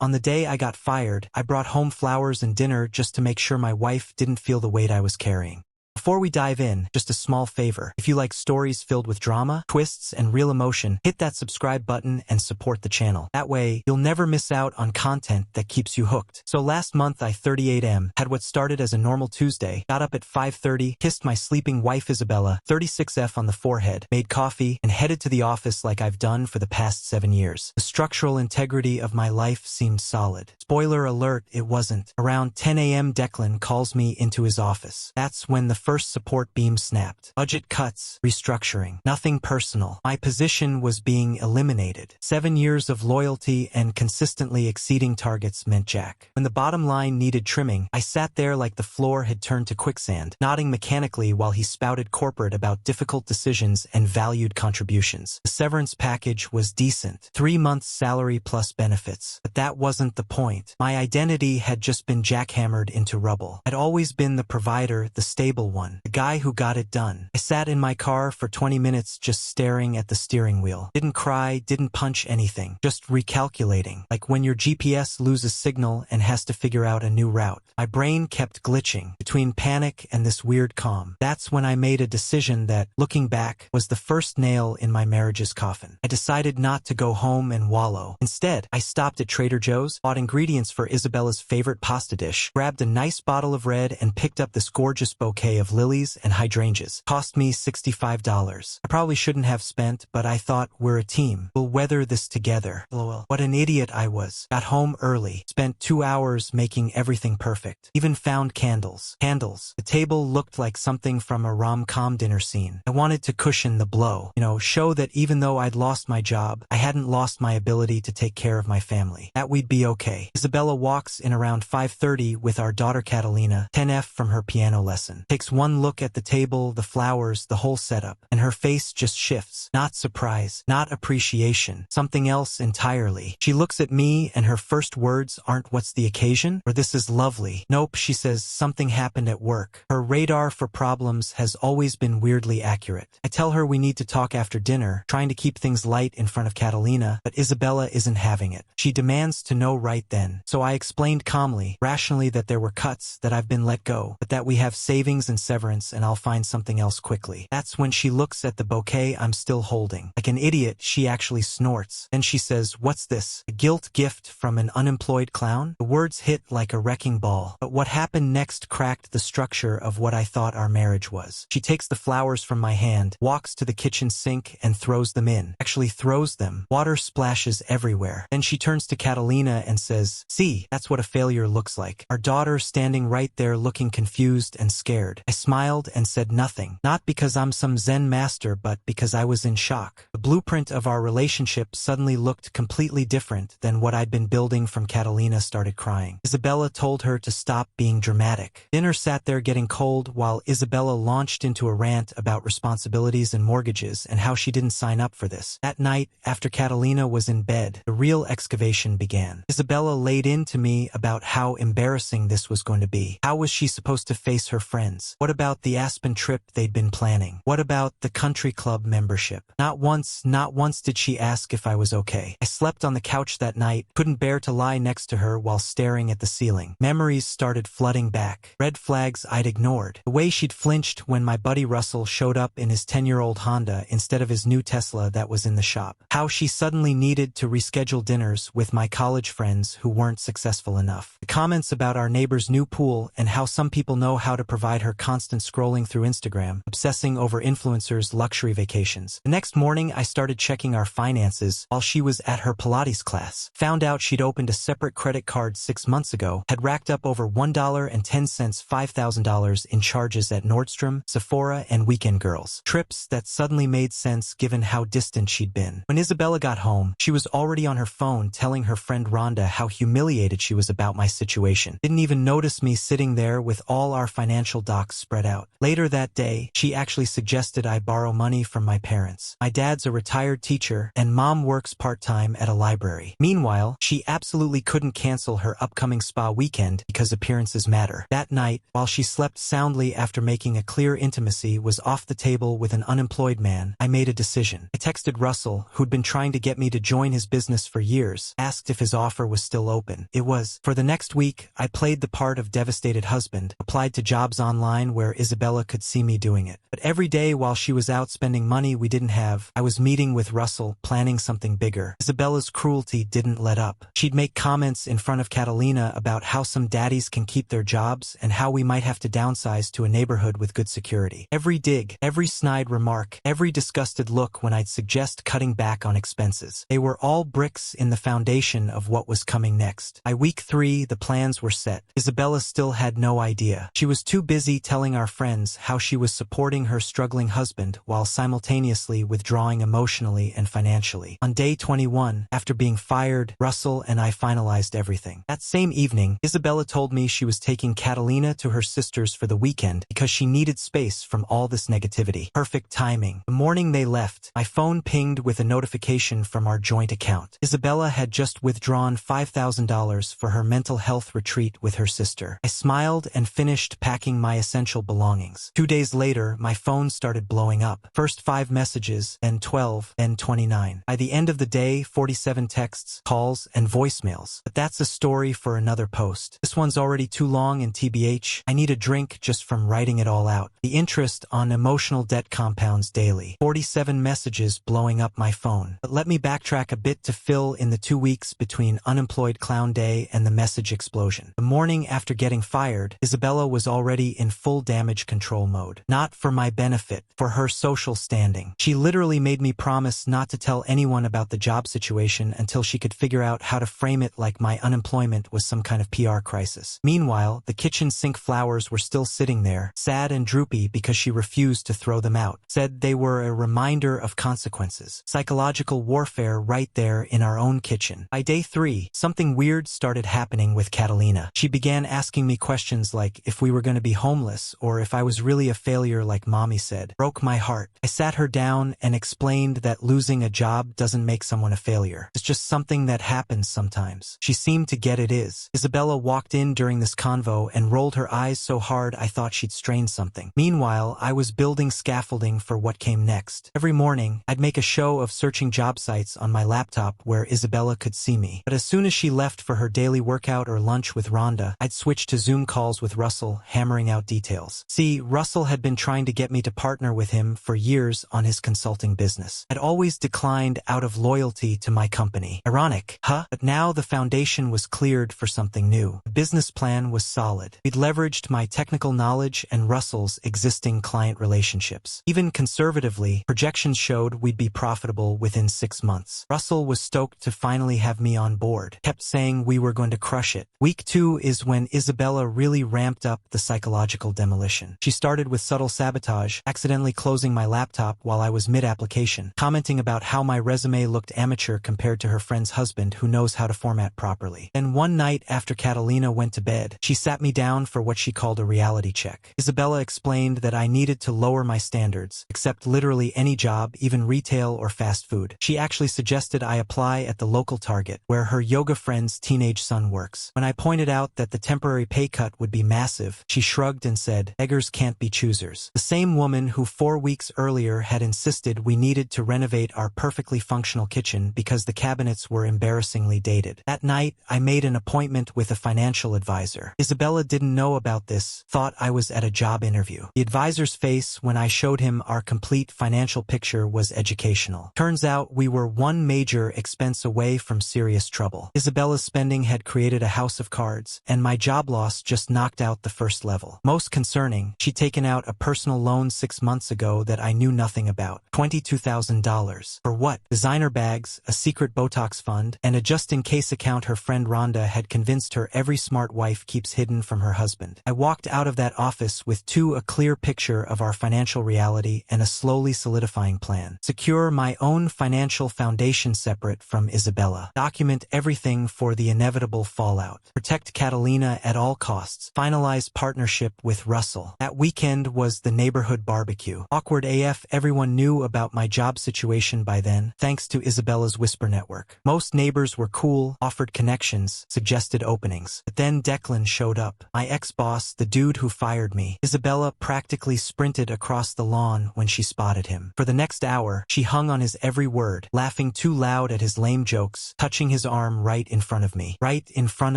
On the day I got fired, I brought home flowers and dinner just to make sure my wife didn't feel the weight I was carrying. Before we dive in, just a small favor. If you like stories filled with drama, twists, and real emotion, hit that subscribe button and support the channel. That way, you'll never miss out on content that keeps you hooked. So last month I 38M, had what started as a normal Tuesday, got up at 5:30, kissed my sleeping wife Isabella, 36F on the forehead, made coffee, and headed to the office like I've done for the past 7 years. The structural integrity of my life seemed solid. Spoiler alert, it wasn't. Around 10 a.m. Declan calls me into his office. That's when the first support beam snapped. Budget cuts, restructuring, nothing personal. My position was being eliminated. 7 years of loyalty and consistently exceeding targets meant jack. When the bottom line needed trimming, I sat there like the floor had turned to quicksand, nodding mechanically while he spouted corporate about difficult decisions and valued contributions. The severance package was decent. 3 months salary plus benefits. But that wasn't the point. My identity had just been jackhammered into rubble. I'd always been the provider, the stable one. The guy who got it done. I sat in my car for 20 minutes just staring at the steering wheel. Didn't cry, didn't punch anything. Just recalculating. Like when your GPS loses signal and has to figure out a new route. My brain kept glitching between panic and this weird calm. That's when I made a decision that, looking back, was the first nail in my marriage's coffin. I decided not to go home and wallow. Instead, I stopped at Trader Joe's, bought ingredients for Isabella's favorite pasta dish, grabbed a nice bottle of red, and picked up this gorgeous bouquet of lilies and hydrangeas. Cost me $65. I probably shouldn't have spent, but I thought, we're a team. We'll weather this together. LOL. What an idiot I was. Got home early. Spent 2 hours making everything perfect. Even found candles. Candles. The table looked like something from a rom-com dinner scene. I wanted to cushion the blow. Show that even though I'd lost my job, I hadn't lost my ability to take care of my family. That we'd be okay. Isabella walks in around 5:30 with our daughter Catalina, 10F from her piano lesson. Takes one look at the table, the flowers, the whole setup, and her face just shifts. Not surprise, not appreciation, something else entirely. She looks at me and her first words aren't, "What's the occasion?" or "This is lovely." Nope, she says, "Something happened at work." Her radar for problems has always been weirdly accurate. I tell her we need to talk after dinner, trying to keep things light in front of Catalina, but Isabella isn't having it. She demands to know right then. So I explained calmly, rationally, that there were cuts, that I've been let go, but that we have savings and severance and I'll find something else quickly. That's when she looks at the bouquet I'm still holding. Like an idiot, she actually snorts. Then she says, "What's this? A guilt gift from an unemployed clown?" The words hit like a wrecking ball. But what happened next cracked the structure of what I thought our marriage was. She takes the flowers from my hand, walks to the kitchen sink and throws them in. Actually throws them. Water splashes everywhere. Then she turns to Catalina and says, "See, that's what a failure looks like." Our daughter standing right there looking confused and scared. I smiled and said nothing. Not because I'm some Zen master, but because I was in shock. The blueprint of our relationship suddenly looked completely different than what I'd been building from Catalina started crying. Isabella told her to stop being dramatic. Dinner sat there getting cold while Isabella launched into a rant about responsibilities and mortgages and how she didn't sign up for this. That night, after Catalina was in bed, the real excavation began. Isabella laid into me about how embarrassing this was going to be. How was she supposed to face her friends? What about the Aspen trip they'd been planning? What about the country club membership? Not once did she ask if I was okay. I slept on the couch that night, couldn't bear to lie next to her while staring at the ceiling. Memories started flooding back. Red flags I'd ignored. The way she'd flinched when my buddy Russell showed up in his 10-year-old Honda instead of his new Tesla that was in the shop. How she suddenly needed to reschedule dinners with my college friends who weren't successful enough. The comments about our neighbor's new pool and how some people know how to provide her constant scrolling through Instagram, obsessing over influencers' luxury vacations. The next morning, I started checking our finances while she was at her Pilates class. Found out she'd opened a separate credit card 6 months ago, had racked up over $1.10, $5,000 in charges at Nordstrom, Sephora, and Weekend Girls. Trips that suddenly made sense given how distant she'd been. When Isabella got home, she was already on her phone telling her friend Rhonda how humiliated she was about my situation. Didn't even notice me sitting there with all our financial docs spread out. Later that day, she actually suggested I borrow money from my parents. My dad's a retired teacher, and mom works part-time at a library. Meanwhile, she absolutely couldn't cancel her upcoming spa weekend because appearances matter. That night, while she slept soundly after making a clear intimacy was off the table with an unemployed man, I made a decision. I texted Russell, who'd been trying to get me to join his business for years, asked if his offer was still open. It was. For the next week, I played the part of devastated husband, applied to jobs online where Isabella could see me doing it. But every day while she was out spending money we didn't have, I was meeting with Russell, planning something bigger. Isabella's cruelty didn't let up. She'd make comments in front of Catalina about how some daddies can keep their jobs and how we might have to downsize to a neighborhood with good security. Every dig, every snide remark, every disgusted look when I'd suggest cutting back on expenses. They were all bricks in the foundation of what was coming next. By week 3, the plans were set. Isabella still had no idea. She was too busy telling our friends how she was supporting her struggling husband while simultaneously withdrawing emotionally and financially. On day 21, after being fired, Russell and I finalized everything. That same evening, Isabella told me she was taking Catalina to her sister's for the weekend because she needed space from all this negativity. Perfect timing. The morning they left, my phone pinged with a notification from our joint account. Isabella had just withdrawn $5,000 for her mental health retreat with her sister. I smiled and finished packing my essential belongings. 2 days later, my phone started blowing up. First 5 messages, then 12, then 29. By the end of the day, 47 texts, calls, and voicemails. But that's a story for another post. This one's already too long and TBH. I need a drink just from writing it all out. The interest on emotional debt compounds daily. 47 messages blowing up my phone. But let me backtrack a bit to fill in the 2 weeks between Unemployed Clown Day and the message explosion. The morning after getting fired, Isabella was already in full damage control mode. Not for my benefit, for her social standing. She literally made me promise not to tell anyone about the job situation until she could figure out how to frame it like my unemployment was some kind of PR crisis. Meanwhile, the kitchen sink flowers were still sitting there, sad and droopy because she refused to throw them out. Said they were a reminder of consequences. Psychological warfare right there in our own kitchen. By day 3, something weird started happening with Catalina. She began asking me questions like if we were going to be homeless or if I was really a failure like mommy said. Broke my heart. I sat her down and explained that losing a job doesn't make someone a failure. It's just something that happens sometimes. She seemed to get it is. Isabella walked in during this convo and rolled her eyes so hard I thought she'd strained something. Meanwhile, I was building scaffolding for what came next. Every morning, I'd make a show of searching job sites on my laptop where Isabella could see me. But as soon as she left for her daily workout or lunch with Rhonda, I'd switch to Zoom calls with Russell, hammering out details. See, Russell had been trying to get me to partner with him for years on his consulting business. I'd always declined out of loyalty to my company. Ironic, huh? But now the foundation was cleared for something new. The business plan was solid. We'd leveraged my technical knowledge and Russell's existing client relationships. Even conservatively, projections showed we'd be profitable within 6 months. Russell was stoked to finally have me on board. Kept saying we were going to crush it. Week 2 is when Isabella really ramped up the psychological demolition. She started with subtle sabotage, accidentally closing my laptop while I was mid-application, commenting about how my resume looked amateur compared to her friend's husband who knows how to format properly. Then one night after Catalina went to bed, she sat me down for what she called a reality check. Isabella explained that I needed to lower my standards, accept literally any job, even retail or fast food. She actually suggested I apply at the local Target, where her yoga friend's teenage son works. When I pointed out that the temporary pay cut would be massive, she shrugged and said, "Beggars can't be choosers." The same woman who 4 weeks earlier had insisted we needed to renovate our perfectly functional kitchen because the cabinets were embarrassingly dated. That night, I made an appointment with a financial advisor. Isabella didn't know about this, thought I was at a job interview. The advisor's face when I showed him our complete financial picture was educational. Turns out we were one major expense away from serious trouble. Isabella's spending had created a house of cards, and my job loss just knocked out the first level. Most concerning, she'd taken out a personal loan 6 months ago that I knew nothing about. $22,000. For what? Designer bags, a secret Botox fund, and a just-in-case account her friend Rhonda had convinced her every smart wife keeps hidden from her husband. I walked out of that office with a clear picture of our financial reality and a slowly solidifying plan. Secure my own financial foundation separate from Isabella. Document everything for the inevitable fallout. Protect Catalina at all costs. Finalize partnership with Russell. That weekend was the neighborhood barbecue. Awkward AF, everyone knew about my job situation by then, thanks to Isabella's whisper network. Most neighbors were cool, offered connections, suggested openings. But then Declan showed up. My ex-boss, the dude who fired me. Isabella practically sprinted across the lawn when she spotted him. For the next hour, she hung on his every word, laughing too loud at his lame jokes, touching his arm right in front of me. Right in front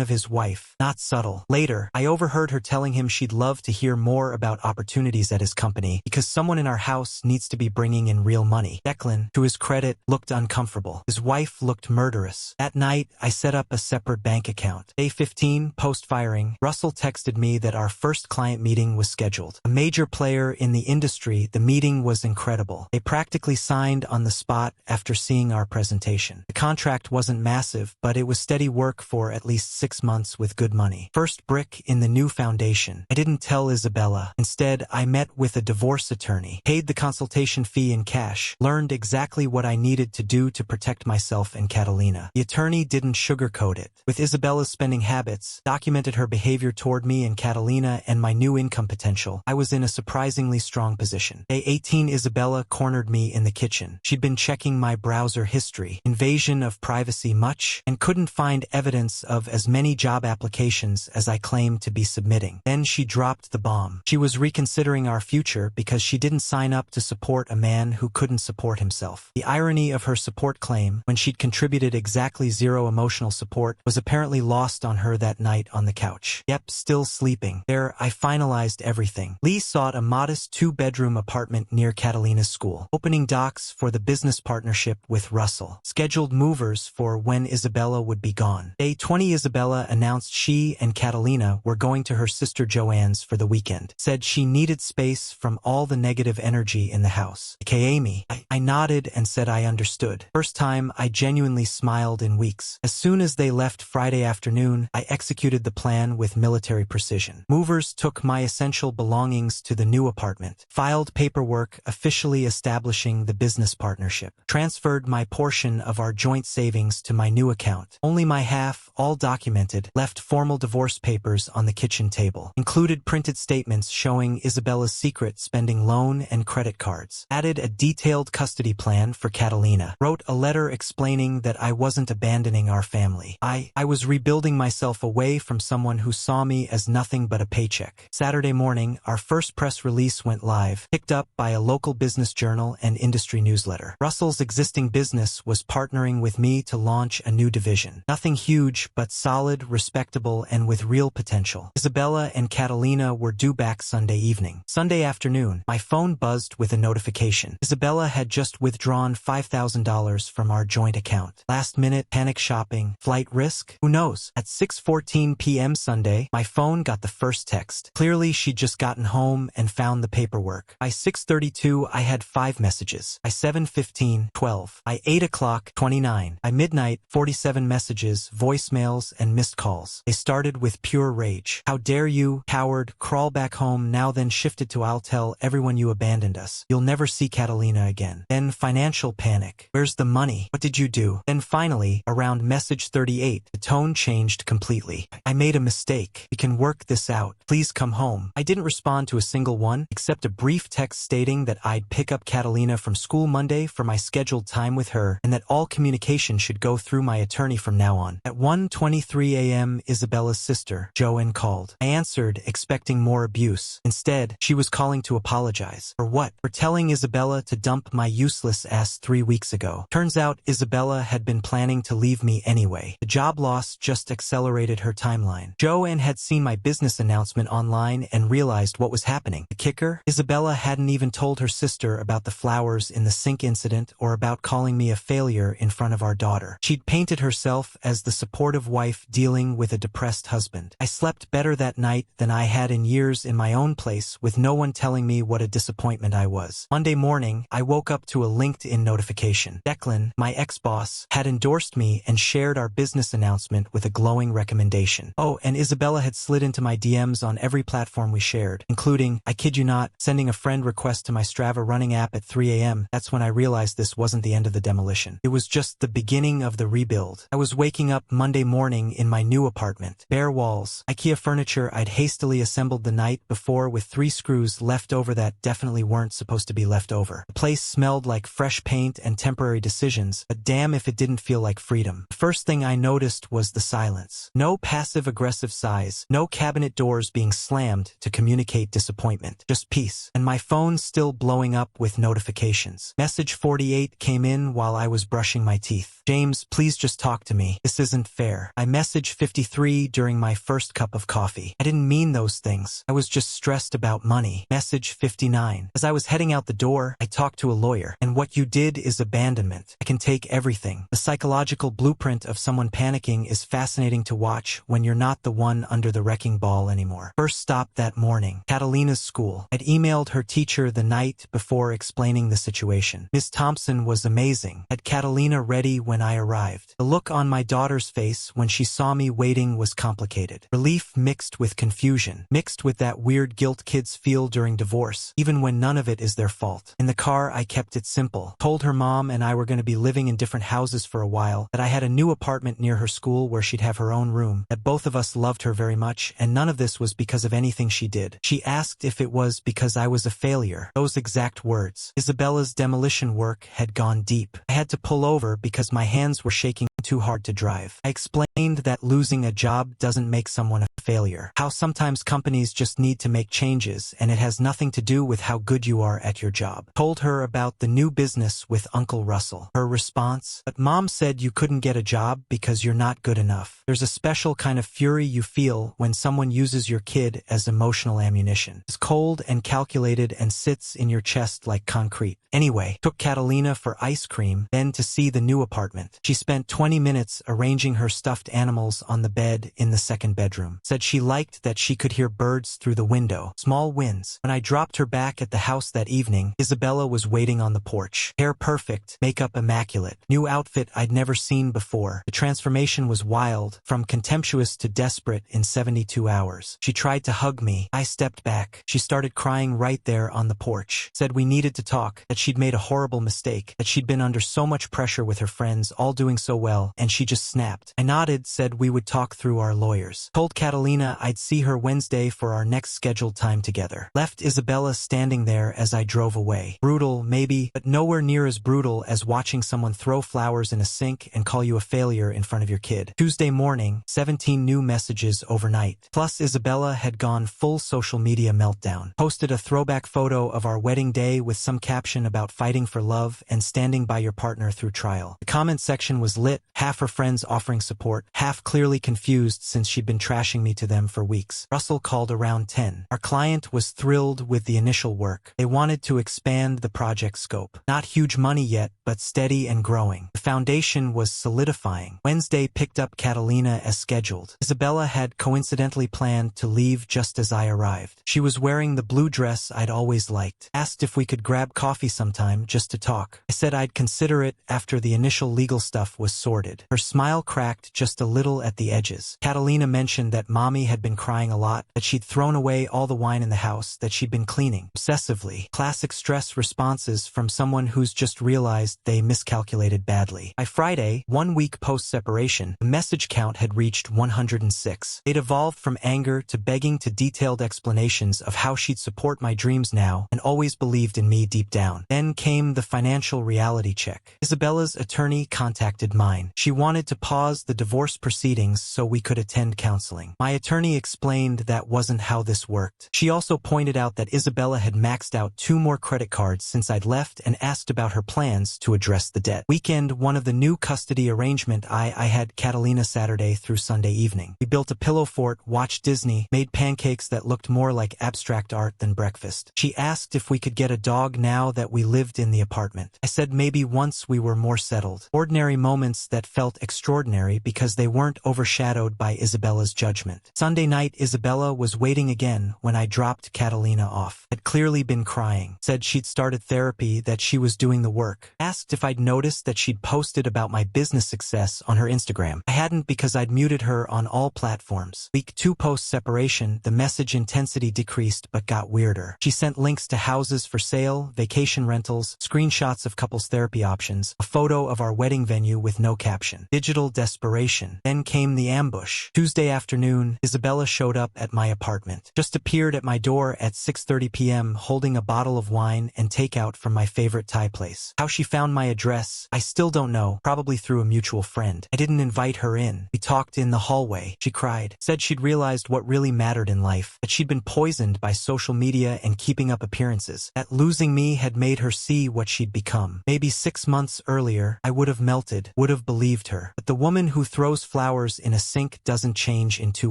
of his wife. Not subtle. Later, I overheard her telling him she'd love to hear more about opportunities at his company because someone in our house needs to be bringing in real money. Declan, to his credit, looked uncomfortable. His wife looked murderous. That night, I set up a separate bank account. Day 15, post-firing, Russell texted me that our first client meeting was scheduled. A major player in the industry, the meeting was incredible. They practically signed on the spot after seeing our presentation. The contract wasn't massive, but it was steady work for at least 6 months with good money. First brick in the new foundation. I didn't tell Isabella. Instead, I met with a divorce attorney, paid the consultation fee in cash, learned exactly what I needed to do to protect myself and Catalina. The attorney didn't sugarcoat it. With Isabella's spending habits, documented her behavior toward me and Catalina and my new income potential, I was in a surprisingly strong position. Day 18, Isabella cornered me in the kitchen. She'd been checking my browser history, invasion of privacy much, and couldn't find evidence of as many job applications as I claimed to be submitting. Then she dropped the bomb. She was reconsidering our future because she didn't sign up to support a man who couldn't support himself. The irony of her support claim, when she'd contributed exactly zero emotional support, was apparently lost on her that night on the couch. Yep, still sleeping. There, I finalized everything. Lee sought a modest 2-bedroom apartment near Catalina's school. Opening docs for the business partnership with Russell. Scheduled movers for when Isabella would be gone. Day 20, Isabella announced she and Catalina were going to her sister Joanne's for the weekend. Said she needed space from all the negative energy in the house. AKA me. I nodded and said I understood. First time I genuinely smiled in weeks. As soon as they left Friday afternoon, I executed the plan with military precision. Movers took my essential belongings to the new apartment. Filed paperwork officially establishing the business partnership. Transferred my portion of our joint savings to my new account. Only my half, all documented, left formal divorce papers on the kitchen table. Included printed statements showing Isabella's secret spending loan and credit cards. Added a detailed custody plan for Catalina. Wrote a letter explaining that I wasn't abandoning our family. I was rebuilding myself away from someone who saw me as nothing but a paycheck. Saturday morning, our first press release went live, picked up by a local business journal and industry newsletter. Russell's existing business was partnering with me to launch a new division. Nothing huge, but solid, respectable, and with real potential. Isabella and Catalina were due back Sunday evening. Sunday afternoon, my phone buzzed with a notification. Isabella had just withdrawn $5,000 from our joint account. Last minute panic shopping, flight risk? Who knows? At 6:14 p.m. Sunday, my phone got the first text. Clearly, she'd just gotten home and found the paperwork. By 6:32, I had 5 messages. By 7:15, 12. By 8 o'clock, 29. By midnight, 47 messages, voicemails, and missed calls. They started with pure rage. How dare you, coward, crawl back home now, then shifted to I'll tell everyone you abandoned us. You'll never see Catalina again. Then financial panic. Where's the money? What did you do? Then finally, around message 38, the tone changed completely. I made a mistake. We can work this out. Please come home. I didn't respond to a single one, except a brief text stating that I'd pick up Catalina from school Monday for my scheduled time with her, and that all communication should go through my attorney from now on. At 1:23 a.m., Isabella's sister, Joanne, called. I answered, expecting more abuse. Instead, she was calling to apologize. For what? For telling Isabella to dump my useless ass 3 weeks ago. Turns out Isabella had been planning to leave me anyway. The job loss just accelerated her timeline. Joanne had seen my business announcement online and realized what was happening. The kicker? Isabella hadn't even told her sister about the flowers in the sink incident or about calling me a failure in front of our daughter. She'd painted herself as the supportive wife dealing with a depressed husband. I slept better that night than I had in years in my own place, with no one telling me what a disappointment I was. Monday morning, I woke up to a LinkedIn notification. Declan, my ex-boss, had endorsed me and shared our business announcement with a glowing recommendation. Oh, and Isabella had slid into my DMs on every platform we shared, including, I kid you not, sending a friend request to my Strava running app at 3 a.m. That's when I realized this wasn't the end of the demolition. It was just the beginning of the rebuild. I was waking up Monday morning in my new apartment. Bare walls, IKEA furniture I'd hastily assembled the night before with 3 screws left over that definitely weren't supposed to be left over. The place smelled like fresh paint and temporary decisions, but damn if it didn't feel like freedom. The first thing I noticed was the silence. No passive-aggressive sighs, no cabinet doors being slammed to communicate disappointment, just peace. And my phone still blowing up with notifications. Message 48 came in while I was brushing my teeth. James, please just talk to me. This isn't fair. I messaged 53 during my first cup of coffee. I didn't mean those things. I was just stressed about money. Message 59. As I was heading out the door, I talked to a lawyer. And what you did is abandonment. I can take everything. The psychological blueprint of someone panicking is fascinating to watch when you're not the one under the wrecking ball anymore. First stop that morning. Catalina's school. I'd emailed her teacher the night before explaining the situation. Miss Thompson was amazing. Had Catalina ready when I arrived. The look on my daughter's face when she saw me waiting was complicated. Relief mixed with confusion, mixed with that weird guilt kids feel during divorce, even when none of it is their fault. In the car, I kept it simple. Told her mom and I were going to be living in different houses for a while, that I had a new apartment near her school where she'd have her own room, that both of us loved her very much, and none of this was because of anything she did. She asked if it was because I was a failure. Those exact words. Isabella's demolition work had gone deep. I had to pull over because my hands were shaking too hard to drive. I explained that losing a job doesn't make someone a failure. How sometimes companies just need to make changes and it has nothing to do with how good you are at your job. Told her about the new business with Uncle Russell. Her response, but Mom said you couldn't get a job because you're not good enough. There's a special kind of fury you feel when someone uses your kid as emotional ammunition. It's cold and calculated and sits in your chest like concrete. Anyway, took Catalina for ice cream, then to see the new apartment. She spent 20 minutes arranging her stuffed animals on the bed in the second bedroom. Said she liked that she could hear birds through the window. Small wins. When I dropped her back at the house that evening, Isabella was waiting on the porch. Hair perfect, makeup immaculate. New outfit I'd never seen before. The transformation was wild, from contemptuous to desperate in 72 hours. She tried to hug me. I stepped back. She started crying right there on the porch. Said we needed to talk, that she'd made a horrible mistake, that she'd been under so much pressure with her friends, all doing so well, and she just snapped. I nodded, said we would talk through our lawyers. Told Catalina I'd see her Wednesday for our next scheduled time together. Left Isabella standing there as I drove away. Brutal, maybe, but nowhere near as brutal as watching someone throw flowers in a sink and call you a failure in front of your kid. Tuesday morning, 17 new messages overnight. Plus Isabella had gone full social media meltdown. Posted a throwback photo of our wedding day with some caption about fighting for love and standing by your partner through trial. The comment section was lit, half her friends offering support, half clearly confused since she'd been trashing me to them for weeks. Russell called around 10. Our client was thrilled with the initial work. They wanted to expand the project scope. Not huge money yet, but steady and growing. The foundation was solidifying. Wednesday picked up Catalina as scheduled. Isabella had coincidentally planned to leave just as I arrived. She was wearing the blue dress I'd always liked. Asked if we could grab coffee sometime just to talk. I said I'd consider it after the initial legal stuff was sorted. Her smile cracked just a little at the edges. Catalina mentioned that Mommy had been crying a lot, that she'd thrown away all the wine in the house, that she'd been cleaning obsessively. Classic stress responses from someone who's just realized they miscalculated badly. By Friday, 1 week post-separation, the message count had reached 106. It evolved from anger to begging to detailed explanations of how she'd support my dreams now and always believed in me deep down. Then came the financial reality check. Isabella's attorney contacted mine. She wanted to pause the divorce proceedings so we could attend counseling. My attorney explained that wasn't how this worked. She also pointed out that Isabella had maxed out 2 more credit cards since I'd left and asked about her plans to address the debt. Weekend, one of the new custody arrangement I had Catalina Saturday through Sunday evening. We built a pillow fort, watched Disney, made pancakes that looked more like abstract art than breakfast. She asked if we could get a dog now that we lived in the apartment. I said maybe once we were more settled. Ordinary moments that felt extraordinary because they weren't overshadowed by Isabella's judgment. Sunday night, Isabella was waiting again when I dropped Catalina off. Had clearly been crying. Said she'd started therapy, that she was doing the work. Asked if I'd noticed that she'd posted about my business success on her Instagram. I hadn't because I'd muted her on all platforms. Week 2 post-separation, the message intensity decreased but got weirder. She sent links to houses for sale, vacation rentals, screenshots of couples therapy options, a photo of our wedding venue with no caption. Digital desperation explanation. Then came the ambush. Tuesday afternoon, Isabella showed up at my apartment. Just appeared at my door at 6:30 p.m. holding a bottle of wine and takeout from my favorite Thai place. How she found my address, I still don't know, probably through a mutual friend. I didn't invite her in. We talked in the hallway. She cried, said she'd realized what really mattered in life, that she'd been poisoned by social media and keeping up appearances, that losing me had made her see what she'd become. Maybe 6 months earlier, I would have melted, would have believed her. But the woman who throws flowers in a sink doesn't change in 2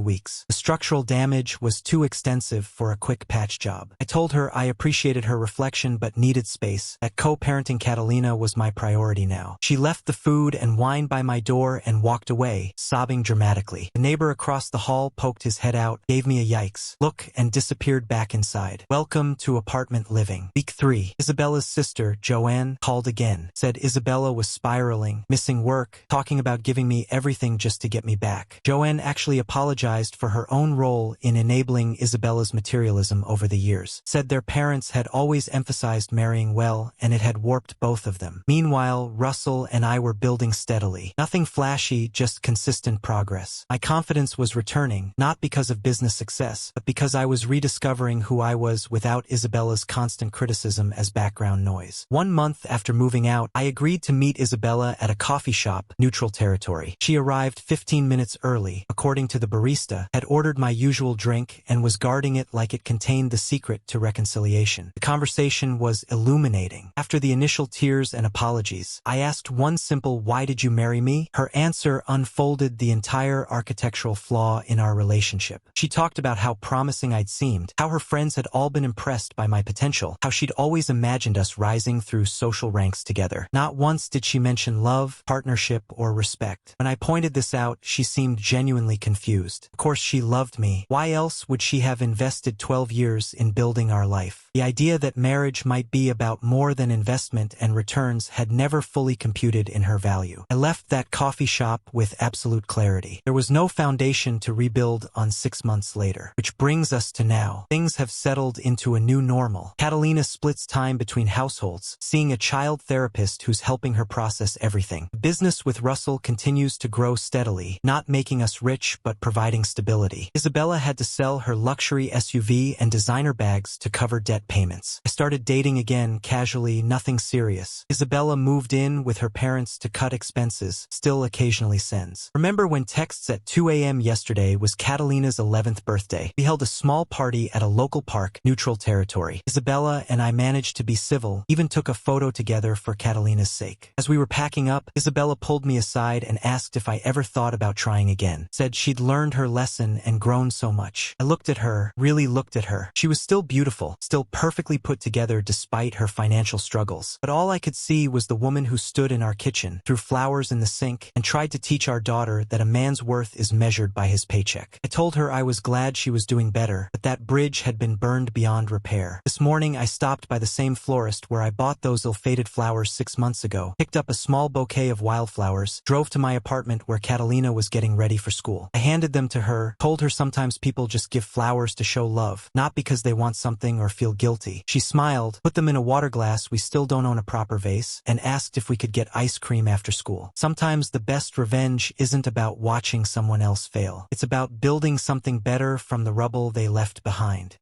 weeks. The structural damage was too extensive for a quick patch job. I told her I appreciated her reflection but needed space, that co-parenting Catalina was my priority now. She left the food and wine by my door and walked away, sobbing dramatically. The neighbor across the hall poked his head out, gave me a yikes look, and disappeared back inside. Welcome to apartment living. Week 3. Isabella's sister, Joanne, called again. Said Isabella was spiraling, missing work, talking about giving me everything just to get me back. Joanne actually apologized for her own role in enabling Isabella's materialism over the years. Said their parents had always emphasized marrying well, and it had warped both of them. Meanwhile, Russell and I were building steadily. Nothing flashy, just consistent progress. My confidence was returning, not because of business success, but because I was rediscovering who I was without Isabella's constant criticism as background noise. 1 month after moving out, I agreed to meet Isabella at a coffee shop, neutral territory. She arrived 15 minutes early, according to the barista, had ordered my usual drink and was guarding it like it contained the secret to reconciliation. The conversation was illuminating. After the initial tears and apologies, I asked one simple "Why did you marry me?" Her answer unfolded the entire architectural flaw in our relationship. She talked about how promising I'd seemed, how her friends had all been impressed by my potential, how she'd always imagined us rising through social ranks together. Not once did she mention love, partnership, or respect. When I pointed this out, she seemed genuinely confused. Of course she loved me. Why else would she have invested 12 years in building our life? The idea that marriage might be about more than investment and returns had never fully computed in her value. I left that coffee shop with absolute clarity. There was no foundation to rebuild on 6 months later. Which brings us to now. Things have settled into a new normal. Catalina splits time between households, seeing a child therapist who's helping her process everything. The business with Russell continues to grow steadily, not making us rich but providing stability. Isabella had to sell her luxury SUV and designer bags to cover debt payments. I started dating again, casually, nothing serious. Isabella moved in with her parents to cut expenses, still occasionally sends. Remember when texts at 2 a.m. yesterday was Catalina's 11th birthday. We held a small party at a local park, neutral territory. Isabella and I managed to be civil, even took a photo together for Catalina's sake. As we were packing up, Isabella pulled me aside and asked if I ever thought about trying again. Said she'd learned her lesson and grown so much. I looked at her, really looked at her. She was still beautiful, still perfectly put together despite her financial struggles. But all I could see was the woman who stood in our kitchen, threw flowers in the sink, and tried to teach our daughter that a man's worth is measured by his paycheck. I told her I was glad she was doing better, but that bridge had been burned beyond repair. This morning I stopped by the same florist where I bought those ill-fated flowers 6 months ago, picked up a small bouquet of wildflowers, drove to my apartment where Catalina was getting ready for school. I handed them to her, told her sometimes people just give flowers to show love, not because they want something or feel guilty. She smiled, put them in a water glass, we still don't own a proper vase, and asked if we could get ice cream after school. Sometimes the best revenge isn't about watching someone else fail. It's about building something better from the rubble they left behind.